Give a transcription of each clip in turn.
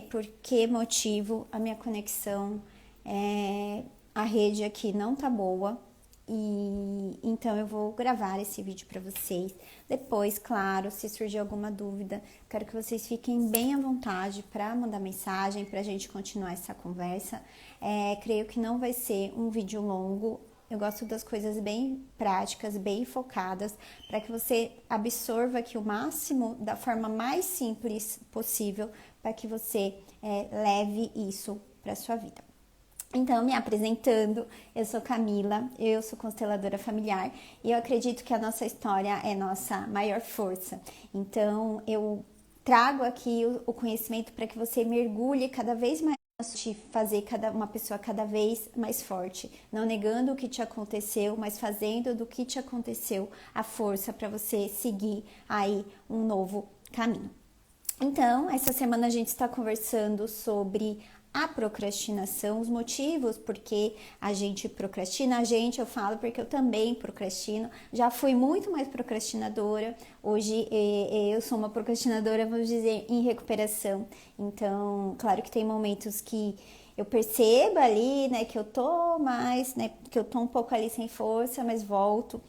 por que motivo a minha conexão, a rede aqui não tá boa. E então eu vou gravar esse vídeo para vocês. Depois, claro, se surgir alguma dúvida, quero que vocês fiquem bem à vontade para mandar mensagem, para a gente continuar essa conversa. Creio que não vai ser um vídeo longo. Eu gosto das coisas bem práticas, bem focadas, para que você absorva aqui o máximo da forma mais simples possível, para que você leve isso para sua vida. Então, me apresentando, eu sou Camila, eu sou consteladora familiar e eu acredito que a nossa história é nossa maior força. Então, eu trago aqui o conhecimento para que você mergulhe cada vez mais te fazer uma pessoa cada vez mais forte, não negando o que te aconteceu, mas fazendo do que te aconteceu a força para você seguir aí um novo caminho. Então, essa semana a gente está conversando sobre a procrastinação, os motivos porque a gente procrastina. Eu falo porque eu também procrastino, já fui muito mais procrastinadora, hoje eu sou uma procrastinadora, vamos dizer, em recuperação. Então, claro que tem momentos que eu percebo ali, né, que eu tô mais, né, que eu tô um pouco ali sem força, mas volto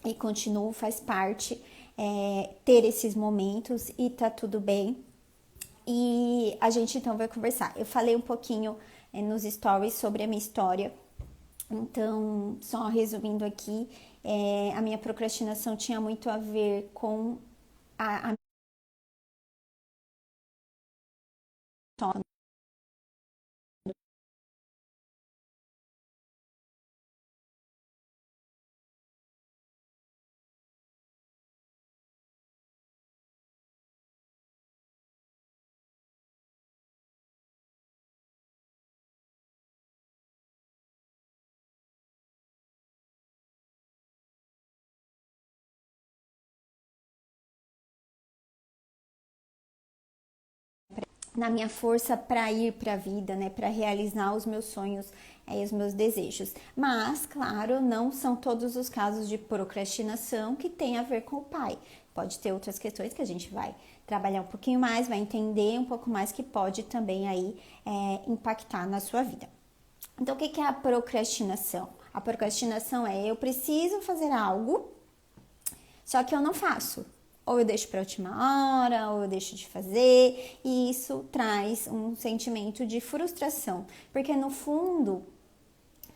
e continuo, faz parte ter esses momentos e tá tudo bem. E a gente então vai conversar. Eu falei um pouquinho nos stories sobre a minha história. Então, só resumindo aqui, a minha procrastinação tinha muito a ver com a na minha força para ir para a vida, né, para realizar os meus sonhos e os meus desejos. Mas, claro, não são todos os casos de procrastinação que tem a ver com o pai. Pode ter outras questões que a gente vai trabalhar um pouquinho mais, vai entender um pouco mais que pode também aí impactar na sua vida. Então, o que é a procrastinação? A procrastinação é eu preciso fazer algo, só que eu não faço. Ou eu deixo para a última hora, ou eu deixo de fazer, e isso traz um sentimento de frustração, porque no fundo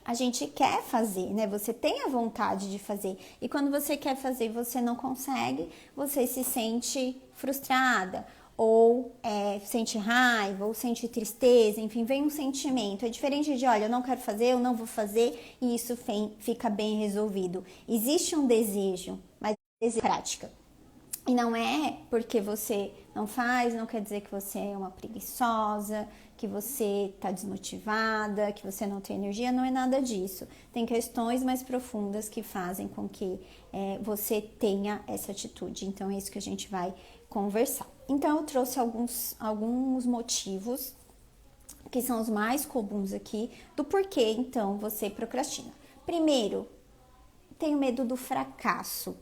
a gente quer fazer, né? Você tem a vontade de fazer, e quando você quer fazer e você não consegue, você se sente frustrada, ou sente raiva, ou sente tristeza, enfim, vem um sentimento. É diferente de, olha, eu não quero fazer, eu não vou fazer, e isso fica bem resolvido. Existe um desejo, mas desejo prática. E não é porque você não faz, não quer dizer que você é uma preguiçosa, que você está desmotivada, que você não tem energia, não é nada disso. Tem questões mais profundas que fazem com que você tenha essa atitude. Então é isso que a gente vai conversar. Então eu trouxe alguns motivos que são os mais comuns aqui do porquê então você procrastina. Primeiro, tenho medo do fracasso.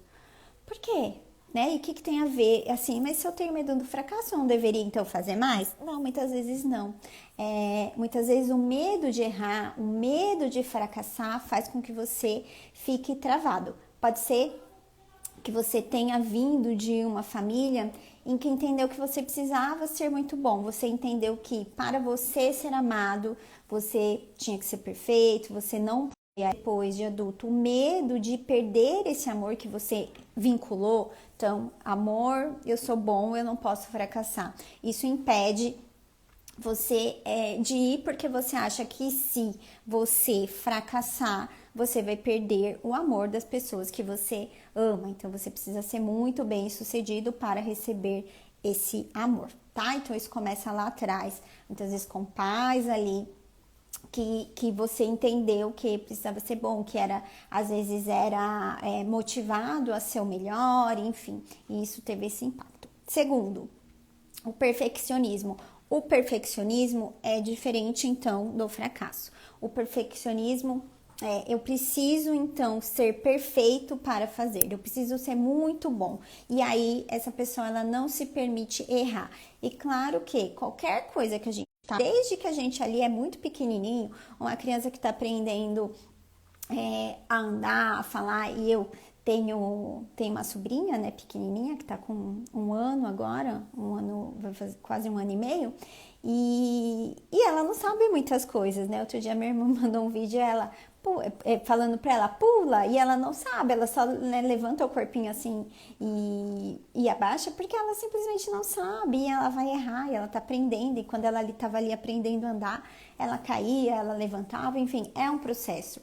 Por quê? Né? E o que tem a ver, assim, mas se eu tenho medo do fracasso, eu não deveria então fazer mais? Não, muitas vezes não. Muitas vezes o medo de errar, o medo de fracassar faz com que você fique travado. Pode ser que você tenha vindo de uma família em que entendeu que você precisava ser muito bom, você entendeu que para você ser amado, você tinha que ser perfeito, você não depois de adulto, o medo de perder esse amor que você vinculou. Então, amor, eu sou bom, eu não posso fracassar. Isso impede você de ir porque você acha que se você fracassar, você vai perder o amor das pessoas que você ama. Então, você precisa ser muito bem sucedido para receber esse amor, tá? Então, isso começa lá atrás, muitas vezes com pais ali, que você entendeu que precisava ser bom, que era, às vezes era motivado a ser o melhor, enfim, e isso teve esse impacto. Segundo, o perfeccionismo. O perfeccionismo é diferente, então, do fracasso. O perfeccionismo Eu preciso então ser perfeito para fazer, eu preciso ser muito bom. E aí essa pessoa ela não se permite errar. E claro que qualquer coisa que a gente tá, desde que a gente ali é muito pequenininho, uma criança que está aprendendo a andar, a falar, e eu tenho uma sobrinha, né, pequenininha, que tá com um ano agora, vai fazer quase um ano e meio, e ela não sabe muitas coisas, né? Outro dia minha irmã mandou um vídeo, falando pra ela, pula, e ela não sabe, ela só, né, levanta o corpinho assim e abaixa, porque ela simplesmente não sabe, e ela vai errar, e ela tá aprendendo, e quando ela tava ali aprendendo a andar, ela caía, ela levantava, enfim, é um processo.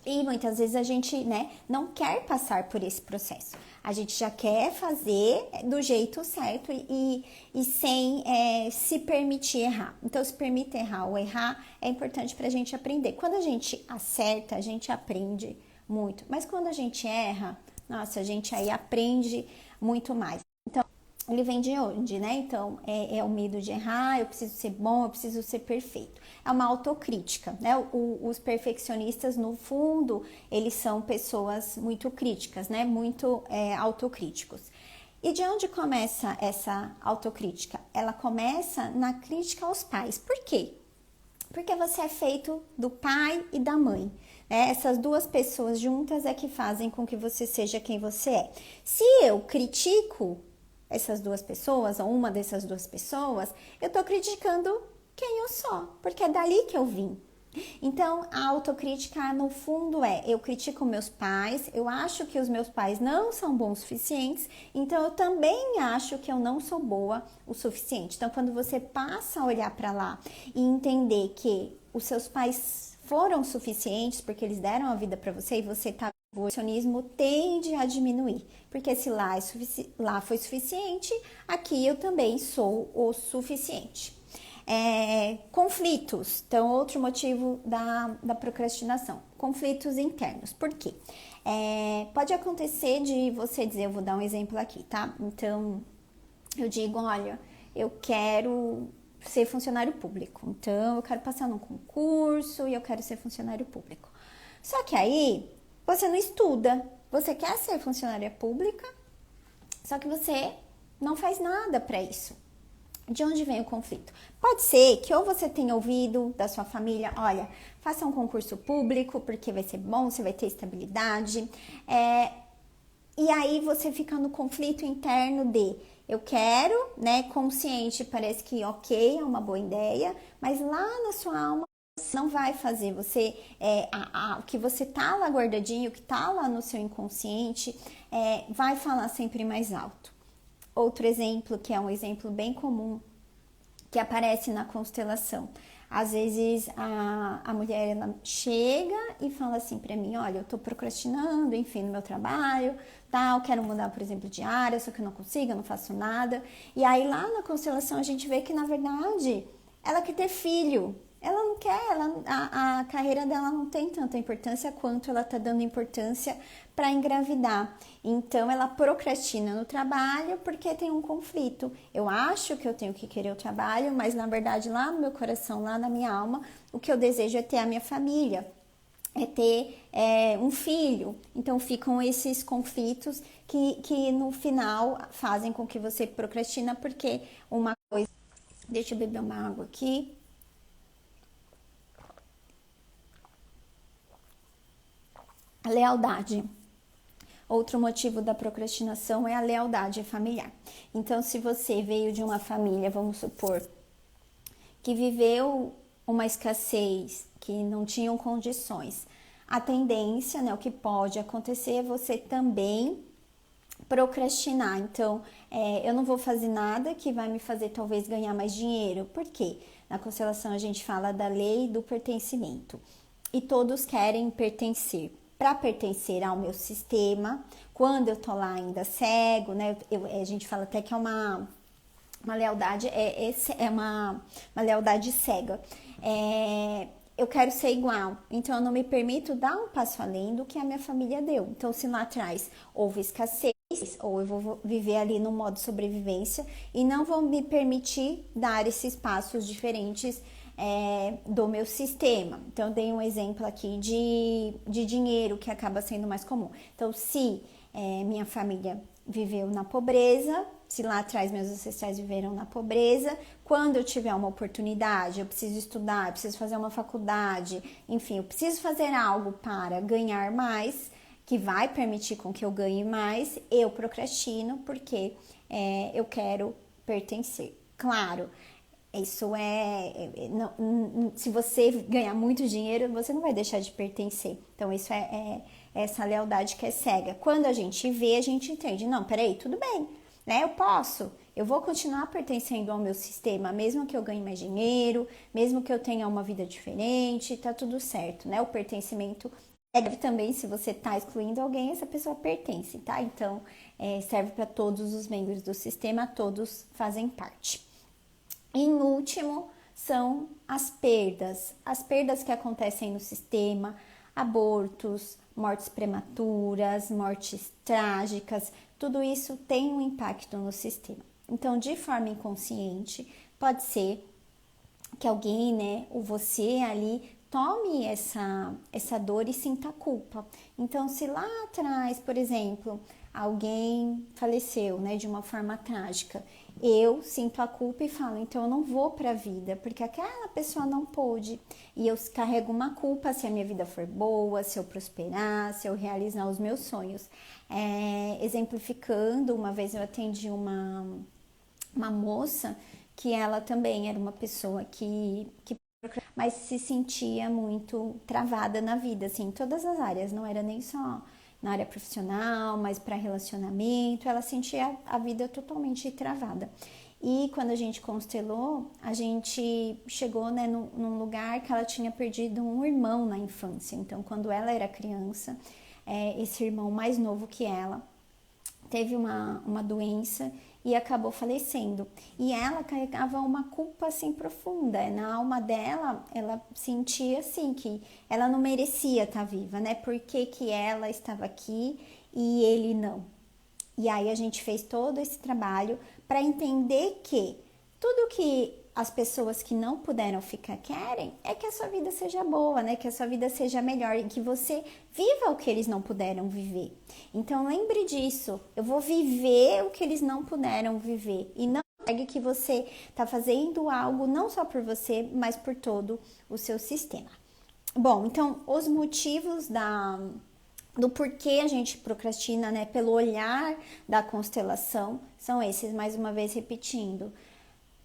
E muitas vezes a gente, né, não quer passar por esse processo. A gente já quer fazer do jeito certo e sem se permitir errar. Então, se permite errar. O errar é importante para a gente aprender. Quando a gente acerta, a gente aprende muito. Mas quando a gente erra, nossa, a gente aí aprende muito mais. Então, ele vem de onde, né? Então, é o medo de errar, eu preciso ser bom, eu preciso ser perfeito. É uma autocrítica, né? Os perfeccionistas, no fundo, eles são pessoas muito críticas, né? Muito autocríticos. E de onde começa essa autocrítica? Ela começa na crítica aos pais. Por quê? Porque você é feito do pai e da mãe. Né? Essas duas pessoas juntas é que fazem com que você seja quem você é. Se eu critico essas duas pessoas, ou uma dessas duas pessoas, eu tô criticando quem eu sou, porque é dali que eu vim. Então, a autocrítica, no fundo, eu critico meus pais, eu acho que os meus pais não são bons o suficientes, então eu também acho que eu não sou boa o suficiente. Então, quando você passa a olhar para lá e entender que os seus pais foram suficientes, porque eles deram a vida para você e você tá, o perfeccionismo tende a diminuir, porque se lá foi suficiente, aqui eu também sou o suficiente. Conflitos, então outro motivo da procrastinação, conflitos internos. Por quê? Pode acontecer de você dizer, eu vou dar um exemplo aqui, tá? Então, eu digo, olha, eu quero ser funcionário público, então eu quero passar num concurso e eu quero ser funcionário público. Só que aí, você não estuda, você quer ser funcionária pública, só que você não faz nada para isso. De onde vem o conflito? Pode ser que ou você tenha ouvido da sua família, olha, faça um concurso público porque vai ser bom, você vai ter estabilidade. E aí você fica no conflito interno de eu quero, né, consciente, parece que ok, é uma boa ideia, mas lá na sua alma você não vai fazer, o que você tá lá guardadinho, o que tá lá no seu inconsciente, vai falar sempre mais alto. Outro exemplo, que é um exemplo bem comum, que aparece na constelação. Às vezes a mulher ela chega e fala assim para mim, olha, eu tô procrastinando, enfim, no meu trabalho, tal, quero mudar, por exemplo, de área, só que eu não consigo, eu não faço nada. E aí lá na constelação a gente vê que na verdade ela quer ter filho. Ela não quer, a carreira dela não tem tanta importância quanto ela tá dando importância para engravidar. Então, ela procrastina no trabalho porque tem um conflito. Eu acho que eu tenho que querer o trabalho, mas na verdade, lá no meu coração, lá na minha alma, o que eu desejo é ter a minha família, é ter um filho. Então, ficam esses conflitos que no final fazem com que você procrastina, porque uma coisa... Deixa eu beber uma água aqui. A lealdade. Outro motivo da procrastinação é a lealdade familiar. Então, se você veio de uma família, vamos supor, que viveu uma escassez, que não tinham condições, a tendência, né, o que pode acontecer é você também procrastinar. Então, eu não vou fazer nada que vai me fazer talvez ganhar mais dinheiro. Por quê? Na constelação a gente fala da lei do pertencimento. E todos querem pertencer. Para pertencer ao meu sistema, quando eu tô lá ainda cego, né? A gente fala até que é uma lealdade, uma lealdade cega. Eu quero ser igual, então eu não me permito dar um passo além do que a minha família deu. Então, se lá atrás houve escassez, ou eu vou viver ali no modo sobrevivência e não vou me permitir dar esses passos diferentes do meu sistema. Então, eu dei um exemplo aqui de dinheiro, que acaba sendo mais comum. Então, se minha família viveu na pobreza, se lá atrás meus ancestrais viveram na pobreza, quando eu tiver uma oportunidade, eu preciso estudar, eu preciso fazer uma faculdade, enfim, eu preciso fazer algo para ganhar mais, que vai permitir com que eu ganhe mais, eu procrastino porque eu quero pertencer. Claro, isso se você ganhar muito dinheiro, você não vai deixar de pertencer. Então, isso é essa lealdade que é cega. Quando a gente vê, a gente entende. Não, peraí, tudo bem, né? Eu vou continuar pertencendo ao meu sistema, mesmo que eu ganhe mais dinheiro, mesmo que eu tenha uma vida diferente, tá tudo certo, né? O pertencimento serve também, se você tá excluindo alguém, essa pessoa pertence, tá? Então, serve para todos os membros do sistema, todos fazem parte. Em último, são as perdas que acontecem no sistema, abortos, mortes prematuras, mortes trágicas, tudo isso tem um impacto no sistema. Então, de forma inconsciente, pode ser que alguém, né, ou você ali, tome essa dor e sinta culpa. Então, se lá atrás, por exemplo, alguém faleceu, né, de uma forma trágica, eu sinto a culpa e falo, então eu não vou para a vida, porque aquela pessoa não pôde. E eu carrego uma culpa se a minha vida for boa, se eu prosperar, se eu realizar os meus sonhos. Exemplificando, uma vez eu atendi uma moça que ela também era uma pessoa mas se sentia muito travada na vida, assim, em todas as áreas, não era nem só na área profissional, mas para relacionamento, ela sentia a vida totalmente travada. E quando a gente constelou, a gente chegou, né, num lugar que ela tinha perdido um irmão na infância. Então, quando ela era criança, esse irmão mais novo que ela teve uma doença e acabou falecendo. E ela carregava uma culpa assim profunda. Na alma dela, ela sentia assim que ela não merecia estar viva, né? Por que que ela estava aqui e ele não? E aí a gente fez todo esse trabalho para entender que tudo que as pessoas que não puderam ficar querem é que a sua vida seja boa, né? Que a sua vida seja melhor e que você viva o que eles não puderam viver. Então lembre disso, eu vou viver o que eles não puderam viver e não pegue que você está fazendo algo não só por você, mas por todo o seu sistema. Bom, então os motivos do porquê a gente procrastina, né, pelo olhar da constelação, são esses, mais uma vez repetindo.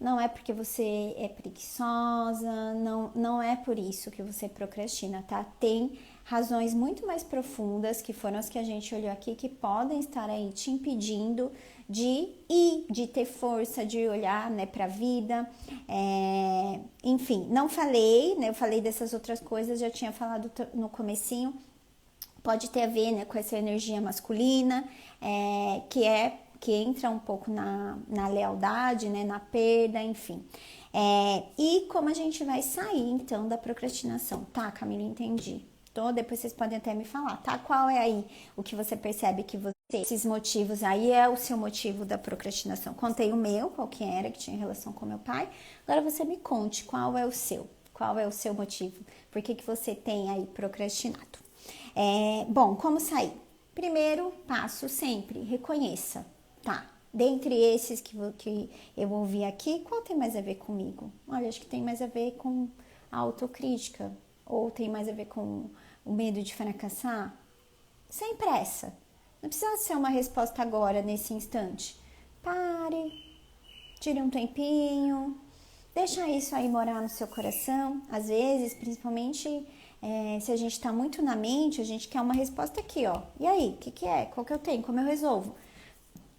Não é porque você é preguiçosa, não é por isso que você procrastina, tá? Tem razões muito mais profundas, que foram as que a gente olhou aqui, que podem estar aí te impedindo de ir, de ter força, de olhar, né, pra vida. Enfim, não falei, né? Eu falei dessas outras coisas, já tinha falado no comecinho. Pode ter a ver, né, com essa energia masculina, que entra um pouco na lealdade, né, na perda, enfim. E como a gente vai sair, então, da procrastinação? Tá, Camila, entendi. Então, depois vocês podem até me falar, tá? Qual é aí o que você percebe que esses motivos aí é o seu motivo da procrastinação? Contei o meu, qual que era, que tinha relação com meu pai. Agora você me conte qual é o seu. Qual é o seu motivo? Por que você tem aí procrastinado? Bom, como sair? Primeiro passo sempre, reconheça, tá? Dentre esses que eu ouvi aqui, qual tem mais a ver comigo? Olha, acho que tem mais a ver com a autocrítica, ou tem mais a ver com o medo de fracassar. Sem pressa, não precisa ser uma resposta agora, nesse instante. Pare, tire um tempinho, deixa isso aí morar no seu coração. Às vezes, principalmente se a gente está muito na mente, a gente quer uma resposta aqui, ó. E aí, o que é? Qual que eu tenho? Como eu resolvo?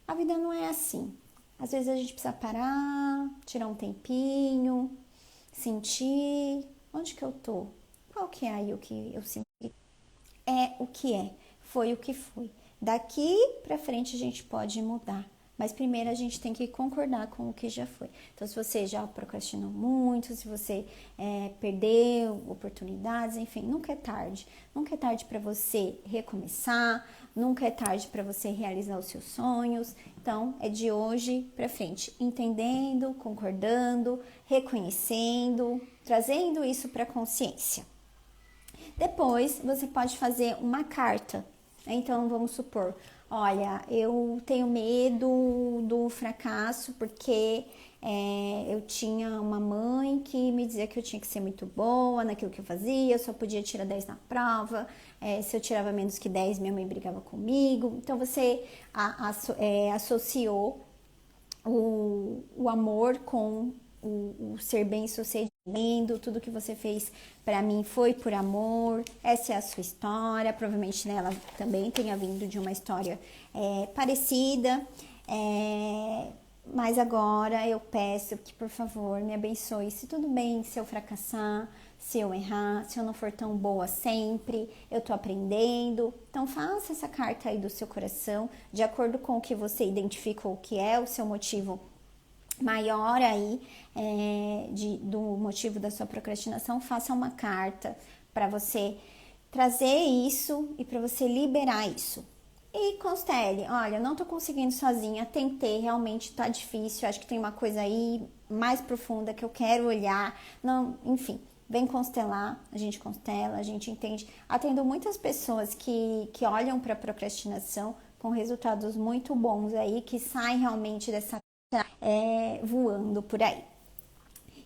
A vida não é assim. Às vezes a gente precisa parar, tirar um tempinho, sentir onde que eu tô. Qual que é aí o que eu sinto? É o que é, foi o que foi. Daqui para frente a gente pode mudar, Mas primeiro a gente tem que concordar com o que já foi. Então, se você já procrastinou muito, se você perdeu oportunidades, enfim, nunca é tarde. Nunca é tarde para você recomeçar, nunca é tarde para você realizar os seus sonhos. Então, é de hoje para frente, entendendo, concordando, reconhecendo, trazendo isso para a consciência. Depois, você pode fazer uma carta. Então, vamos supor, olha, eu tenho medo do fracasso porque eu tinha uma mãe que me dizia que eu tinha que ser muito boa naquilo que eu fazia, eu só podia tirar 10 na prova, se eu tirava menos que 10, minha mãe brigava comigo. Então, você associou o amor com o ser bem-sucedido, tudo que você fez para mim foi por amor, essa é a sua história, provavelmente ela também tenha vindo de uma história parecida, mas agora eu peço que, por favor, me abençoe. Se tudo bem, se eu fracassar, se eu errar, se eu não for tão boa sempre, eu tô aprendendo. Então, faça essa carta aí do seu coração, de acordo com o que você identificou que é o seu motivo maior aí, do motivo da sua procrastinação. Faça uma carta para você trazer isso e para você liberar isso. E constele, olha, eu não tô conseguindo sozinha, tentei, realmente tá difícil, acho que tem uma coisa aí mais profunda que eu quero olhar, não, enfim, vem constelar, a gente constela, a gente entende. Atendo muitas pessoas que olham para procrastinação com resultados muito bons aí, que saem realmente dessa voando por aí.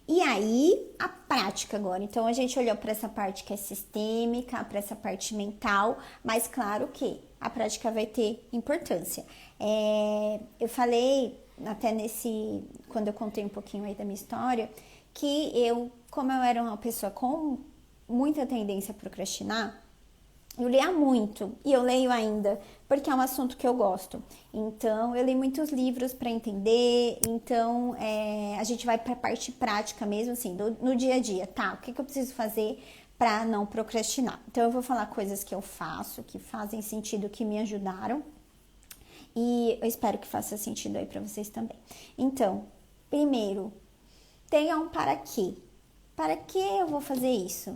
E aí, a prática agora. Então, a gente olhou para essa parte que é sistêmica, para essa parte mental, mas claro que a prática vai ter importância. Eu falei, até quando eu contei um pouquinho aí da minha história, que como eu era uma pessoa com muita tendência a procrastinar, eu lia muito e eu leio ainda, porque é um assunto que eu gosto. Então, eu li muitos livros para entender. Então, a gente vai para a parte prática mesmo, assim, no dia a dia, tá? O que eu preciso fazer para não procrastinar? Então, eu vou falar coisas que eu faço, que fazem sentido, que me ajudaram. E eu espero que faça sentido aí para vocês também. Então, primeiro, tenha um para quê. Para que eu vou fazer isso?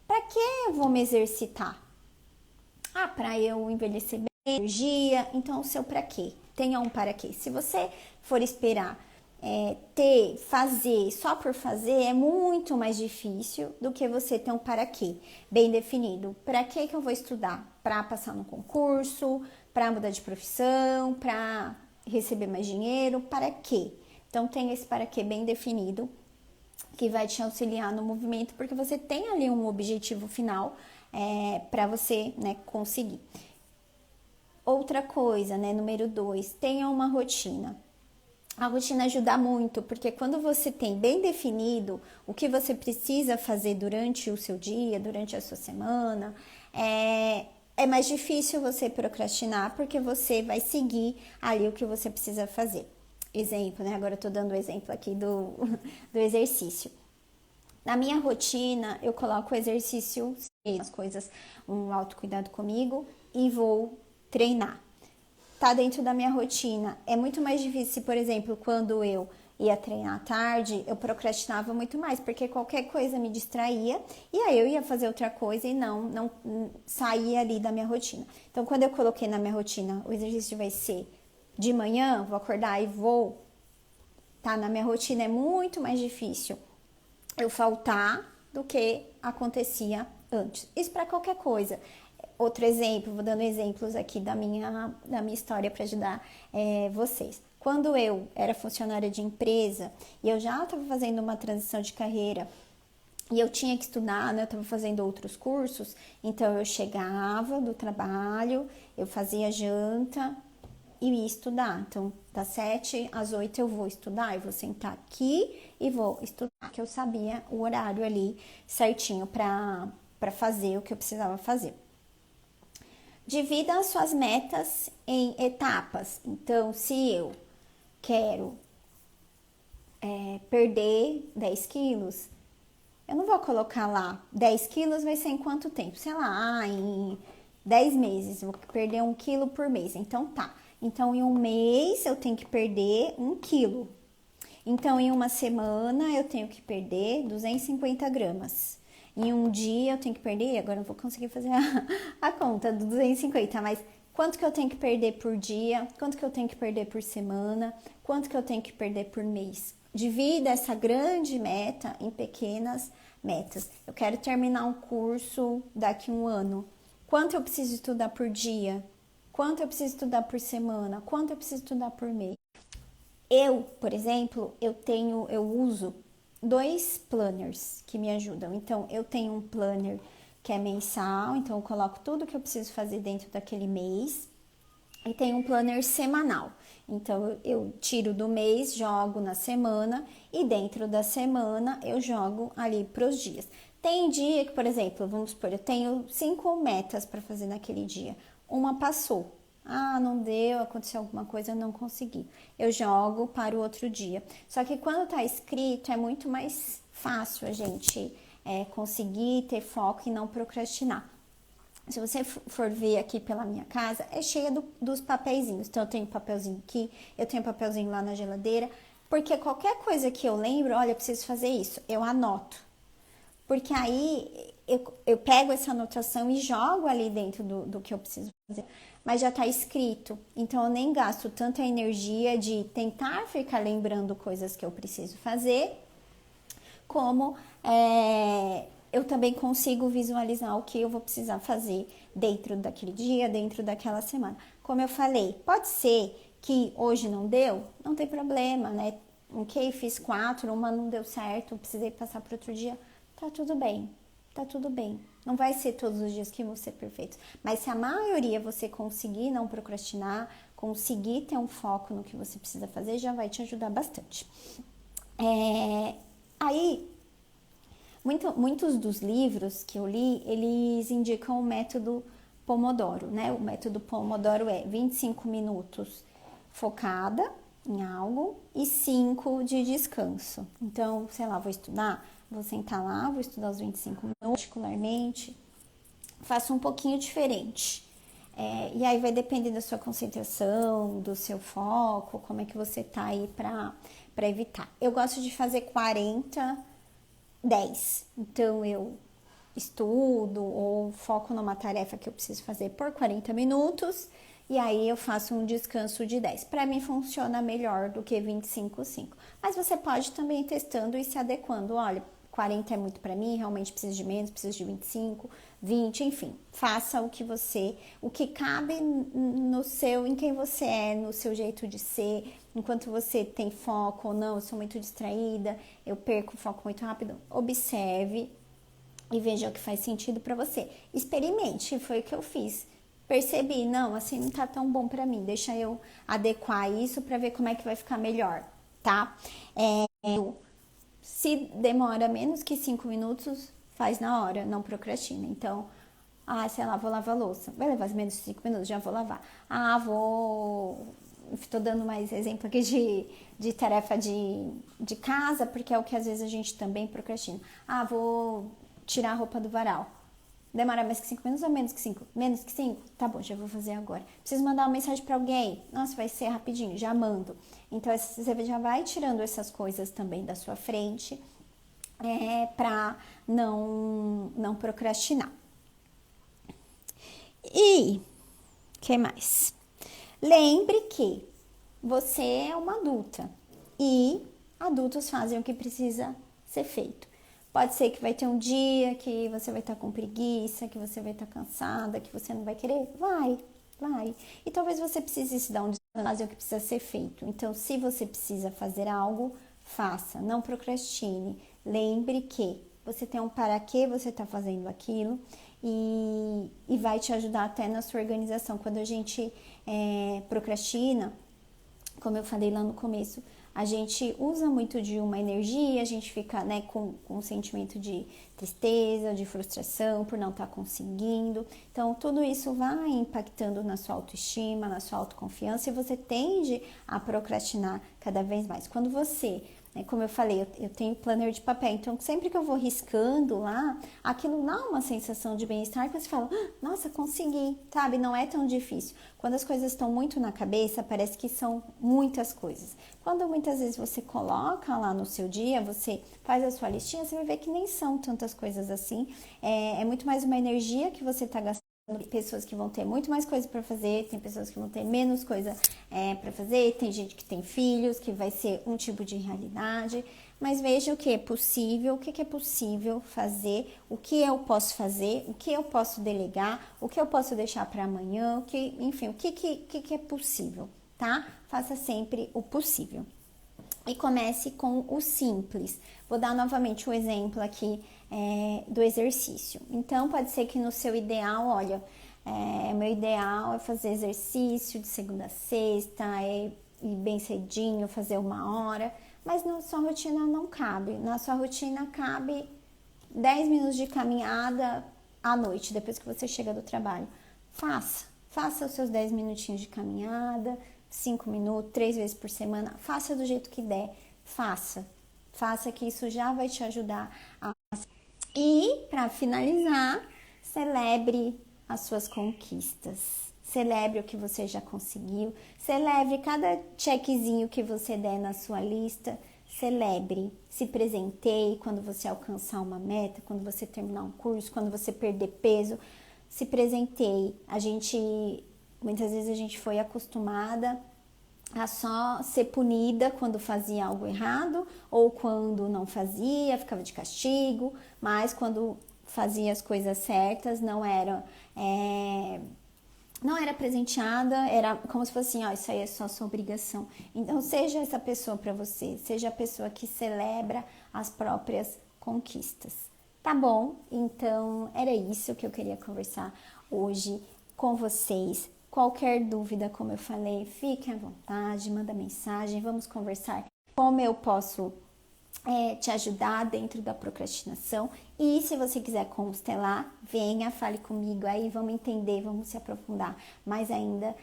Para que eu vou me exercitar? Para eu envelhecer bem, energia. Então, o seu para quê? Tenha um para quê. Se você for esperar fazer só por fazer, é muito mais difícil do que você ter um para quê bem definido. Para que eu vou estudar? Para passar no concurso, para mudar de profissão, para receber mais dinheiro, para quê? Então, tenha esse para quê bem definido, que vai te auxiliar no movimento, porque você tem ali um objetivo final para você, né, conseguir. Outra coisa, né, número 2, tenha uma rotina. A rotina ajuda muito, porque quando você tem bem definido o que você precisa fazer durante o seu dia, durante a sua semana, é mais difícil você procrastinar, porque você vai seguir ali o que você precisa fazer. Exemplo, né? Agora eu tô dando o exemplo aqui do exercício. Na minha rotina, eu coloco o exercício, as coisas, um autocuidado comigo e vou treinar. Tá dentro da minha rotina. É muito mais difícil, por exemplo, quando eu ia treinar à tarde, eu procrastinava muito mais, porque qualquer coisa me distraía e aí eu ia fazer outra coisa e não saía ali da minha rotina. Então, quando eu coloquei na minha rotina, o exercício vai ser de manhã, vou acordar e vou, tá? Na minha rotina é muito mais difícil eu faltar do que acontecia antes. Isso para qualquer coisa. Outro exemplo, vou dando exemplos aqui da minha história para ajudar vocês. Quando eu era funcionária de empresa e eu já estava fazendo uma transição de carreira e eu tinha que estudar, né? Eu estava fazendo outros cursos, então eu chegava do trabalho, eu fazia janta e ia estudar. Então, das 7 às 8 eu vou estudar, eu vou sentar aqui e vou estudar, que eu sabia o horário ali certinho para fazer o que eu precisava fazer. Divida as suas metas em etapas. Então, se eu quero perder 10 quilos, eu não vou colocar lá 10 quilos vai ser em quanto tempo? Sei lá, em 10 meses, vou perder 1 quilo por mês. Então, tá. Então, em um mês, eu tenho que perder 1 quilo. Então, em uma semana, eu tenho que perder 250 gramas. Em um dia, eu tenho que perder, agora não vou conseguir fazer a conta do 250, mas quanto que eu tenho que perder por dia, quanto que eu tenho que perder por semana, quanto que eu tenho que perder por mês. Divida essa grande meta em pequenas metas. Eu quero terminar um curso daqui a 1 ano. Quanto eu preciso estudar por dia? Quanto eu preciso estudar por semana? Quanto eu preciso estudar por mês? Eu, por exemplo, eu uso 2 planners que me ajudam. Então, eu tenho um planner que é mensal, então eu coloco tudo que eu preciso fazer dentro daquele mês. E tem um planner semanal. Então, eu tiro do mês, jogo na semana e dentro da semana eu jogo ali para os dias. Tem dia que, por exemplo, vamos supor, eu tenho 5 metas para fazer naquele dia. Uma passou. Ah, não deu, aconteceu alguma coisa, eu não consegui. Eu jogo para o outro dia. Só que quando tá escrito, é muito mais fácil a gente conseguir ter foco e não procrastinar. Se você for ver aqui pela minha casa, é cheia dos papeizinhos. Então, eu tenho papelzinho aqui, eu tenho papelzinho lá na geladeira. Porque qualquer coisa que eu lembro, olha, eu preciso fazer isso, eu anoto. Porque aí eu pego essa anotação e jogo ali dentro do que eu preciso fazer. Mas já está escrito. Então, eu nem gasto tanta energia de tentar ficar lembrando coisas que eu preciso fazer, como eu também consigo visualizar o que eu vou precisar fazer dentro daquele dia, dentro daquela semana. Como eu falei, pode ser que hoje não deu, não tem problema, né? Ok, fiz 4, uma não deu certo, precisei passar para outro dia, tá tudo bem, tá tudo bem. Não vai ser todos os dias que vão ser perfeitos, mas se a maioria você conseguir não procrastinar, conseguir ter um foco no que você precisa fazer, já vai te ajudar bastante. Aí, muitos dos livros que eu li, eles indicam o método Pomodoro, né? O método Pomodoro é 25 minutos focada em algo e 5 de descanso. Então, sei lá, vou estudar, vou sentar lá, vou estudar os 25 minutos, particularmente, faço um pouquinho diferente. E aí vai depender da sua concentração, do seu foco, como é que você tá aí para evitar. Eu gosto de fazer 40, 10. Então, eu estudo ou foco numa tarefa que eu preciso fazer por 40 minutos e aí eu faço um descanso de 10. Para mim funciona melhor do que 25, 5. Mas você pode também ir testando e se adequando. Olha, 40 é muito para mim, realmente preciso de menos, preciso de 25, 20, enfim. Faça o que cabe no seu, em quem você é, no seu jeito de ser. Enquanto você tem foco ou não, eu sou muito distraída, eu perco o foco muito rápido. Observe e veja o que faz sentido para você. Experimente, foi o que eu fiz. Percebi, não, assim não tá tão bom para mim. Deixa eu adequar isso para ver como é que vai ficar melhor, tá? Se demora menos que 5 minutos, faz na hora, não procrastina. Então, sei lá, vou lavar a louça. Vai levar menos de 5 minutos, já vou lavar. Estou dando mais exemplo aqui de tarefa de casa, porque é o que às vezes a gente também procrastina. Vou tirar a roupa do varal. Demora mais que 5 minutos ou menos que 5? Menos que 5? Tá bom, já vou fazer agora. Preciso mandar uma mensagem para alguém? Nossa, vai ser rapidinho, já mando. Então, você já vai tirando essas coisas também da sua frente para não procrastinar. E, que mais? Lembre que você é uma adulta e adultos fazem o que precisa ser feito. Pode ser que vai ter um dia que você vai estar com preguiça, que você vai estar cansada, que você não vai querer. Vai. E talvez você precise se dar um descanso, fazer o que precisa ser feito. Então, se você precisa fazer algo, faça. Não procrastine. Lembre que você tem um para que você está fazendo aquilo e vai te ajudar até na sua organização. Quando a gente procrastina, como eu falei lá no começo, a gente usa muito de uma energia, a gente fica com um sentimento de tristeza, de frustração por não estar conseguindo. Então, tudo isso vai impactando na sua autoestima, na sua autoconfiança e você tende a procrastinar cada vez mais. Quando você Como eu falei, eu tenho planner de papel, então sempre que eu vou riscando lá, aquilo dá uma sensação de bem-estar que você fala, nossa, consegui, sabe? Não é tão difícil. Quando as coisas estão muito na cabeça, parece que são muitas coisas. Quando muitas vezes você coloca lá no seu dia, você faz a sua listinha, você vai ver que nem são tantas coisas assim. É muito mais uma energia que você está gastando. Tem pessoas que vão ter muito mais coisa para fazer, tem pessoas que vão ter menos coisa para fazer, tem gente que tem filhos, que vai ser um tipo de realidade, mas veja o que é possível, o que é possível fazer, o que eu posso fazer, o que eu posso delegar, o que eu posso deixar para amanhã, enfim, o que é possível, tá? Faça sempre o possível. E comece com o simples. Vou dar novamente o exemplo aqui do exercício. Então, pode ser que no seu ideal, olha, meu ideal é fazer exercício de segunda a sexta, ir bem cedinho, fazer 1 hora, mas na sua rotina não cabe. Na sua rotina cabe 10 minutos de caminhada à noite, depois que você chega do trabalho. Faça os seus 10 minutinhos de caminhada, 5 minutos, 3 vezes por semana, faça do jeito que der, faça que isso já vai te ajudar. E, para finalizar, celebre as suas conquistas, celebre o que você já conseguiu, celebre cada checkzinho que você der na sua lista, celebre, se presenteie quando você alcançar uma meta, quando você terminar um curso, quando você perder peso, se presenteie. Muitas vezes a gente foi acostumada a só ser punida quando fazia algo errado ou quando não fazia, ficava de castigo, mas quando fazia as coisas certas não era presenteada, era como se fosse assim, isso aí é só sua obrigação. Então seja essa pessoa para você, seja a pessoa que celebra as próprias conquistas. Tá bom? Então era isso que eu queria conversar hoje com vocês. Qualquer dúvida, como eu falei, fiquem à vontade, manda mensagem, vamos conversar como eu posso te ajudar dentro da procrastinação. E se você quiser constelar, venha, fale comigo aí, vamos entender, vamos se aprofundar mais ainda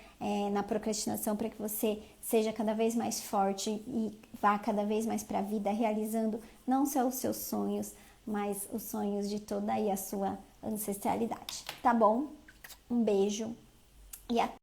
na procrastinação para que você seja cada vez mais forte e vá cada vez mais para a vida, realizando não só os seus sonhos, mas os sonhos de toda aí a sua ancestralidade. Tá bom? Um beijo e até!